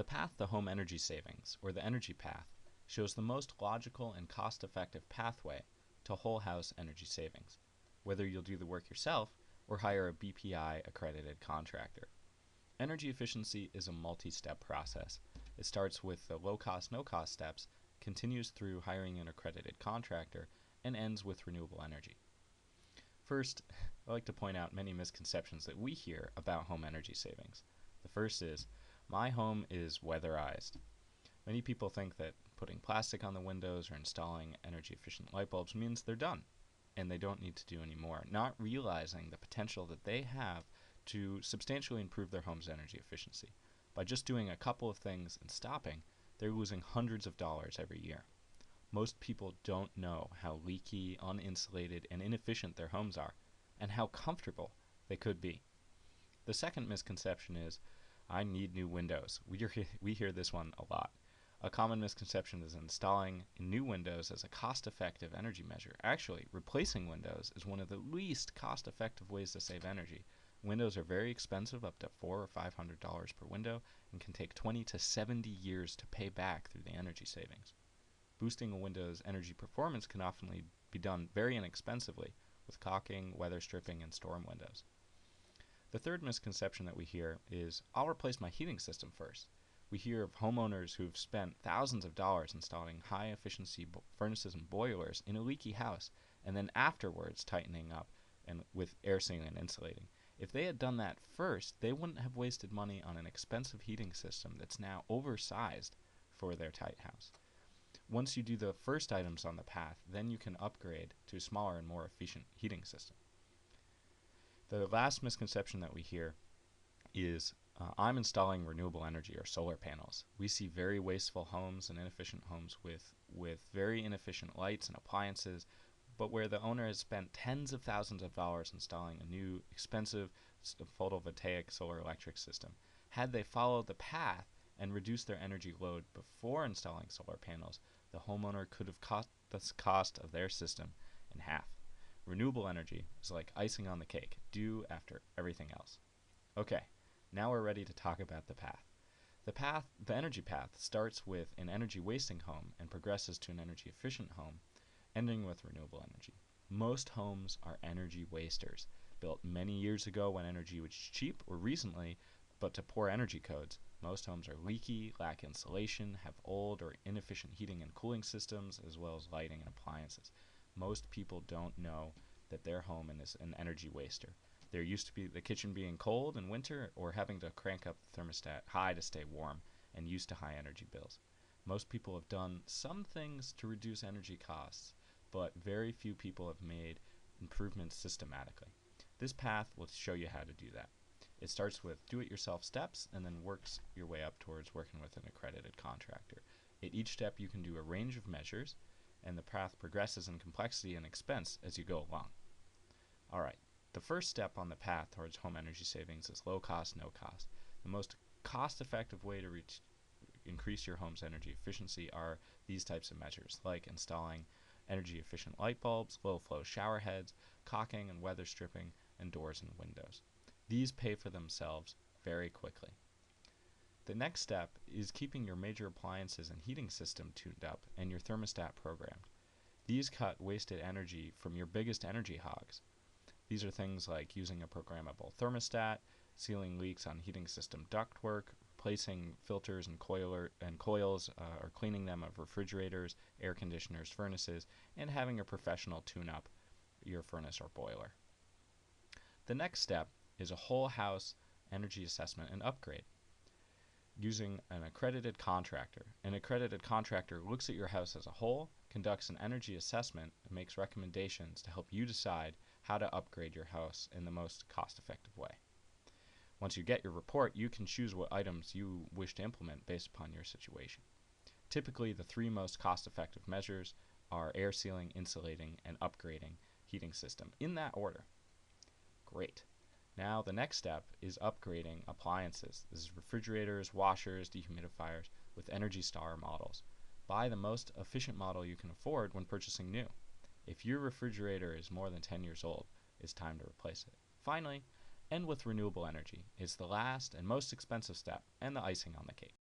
The path to home energy savings, or the energy path, shows the most logical and cost-effective pathway to whole house energy savings, whether you'll do the work yourself or hire a BPI accredited contractor. Energy efficiency is a multi-step process. It starts with the low cost, no cost steps, continues through hiring an accredited contractor, and ends with renewable energy. First, I like to point out many misconceptions that we hear about home energy savings. The first is, my home is weatherized. Many people think that putting plastic on the windows or installing energy efficient light bulbs means they're done and they don't need to do any more, not realizing the potential that they have to substantially improve their home's energy efficiency. By just doing a couple of things and stopping, they're losing hundreds of dollars every year. Most people don't know how leaky, uninsulated, and inefficient their homes are, and how comfortable they could be. The second misconception is, I need new windows. We hear this one a lot. A common misconception is installing new windows as a cost-effective energy measure. Actually, replacing windows is one of the least cost-effective ways to save energy. Windows are very expensive, up to $400 or $500 per window, and can take 20 to 70 years to pay back through the energy savings. Boosting a window's energy performance can often be done very inexpensively with caulking, weather stripping, and storm windows. The third misconception that we hear is, I'll replace my heating system first. We hear of homeowners who've spent thousands of dollars installing high-efficiency furnaces and boilers in a leaky house, and then afterwards tightening up and with air sealing and insulating. If they had done that first, they wouldn't have wasted money on an expensive heating system that's now oversized for their tight house. Once you do the first items on the path, then you can upgrade to a smaller and more efficient heating system. The last misconception that we hear is, I'm installing renewable energy or solar panels. We see very wasteful homes and inefficient homes with very inefficient lights and appliances, but where the owner has spent tens of thousands of dollars installing a new expensive photovoltaic solar electric system. Had they followed the path and reduced their energy load before installing solar panels, the homeowner could have cut the cost of their system in half. Renewable energy is like icing on the cake, due after everything else. Okay, now we're ready to talk about the path. The energy path starts with an energy wasting home and progresses to an energy efficient home, ending with renewable energy. Most homes are energy wasters, built many years ago when energy was cheap, or recently, but to poor energy codes. Most homes are leaky, lack insulation, have old or inefficient heating and cooling systems, as well as lighting and appliances. Most people don't know that their home is an energy waster. There used to be the kitchen being cold in winter or having to crank up the thermostat high to stay warm, and used to high energy bills. Most people have done some things to reduce energy costs, but very few people have made improvements systematically. This path will show you how to do that. It starts with do-it-yourself steps and then works your way up towards working with an accredited contractor. At each step you can do a range of measures, and the path progresses in complexity and expense as you go along. Alright, the first step on the path towards home energy savings is low cost, no cost. The most cost-effective way to increase your home's energy efficiency are these types of measures, like installing energy efficient light bulbs, low flow shower heads, caulking and weather stripping, and doors and windows. These pay for themselves very quickly. The next step is keeping your major appliances and heating system tuned up and your thermostat programmed. These cut wasted energy from your biggest energy hogs. These are things like using a programmable thermostat, sealing leaks on heating system ductwork, replacing filters and coils or cleaning them of refrigerators, air conditioners, furnaces, and having a professional tune up your furnace or boiler. The next step is a whole house energy assessment and upgrade using an accredited contractor. An accredited contractor looks at your house as a whole, conducts an energy assessment, and makes recommendations to help you decide how to upgrade your house in the most cost-effective way. Once you get your report, you can choose what items you wish to implement based upon your situation. Typically, the three most cost-effective measures are air sealing, insulating, and upgrading heating system, in that order. Great. Now the next step is upgrading appliances. This is refrigerators, washers, dehumidifiers with Energy Star models. Buy the most efficient model you can afford when purchasing new. If your refrigerator is more than 10 years old, it's time to replace it. Finally, end with renewable energy. It's the last and most expensive step and the icing on the cake.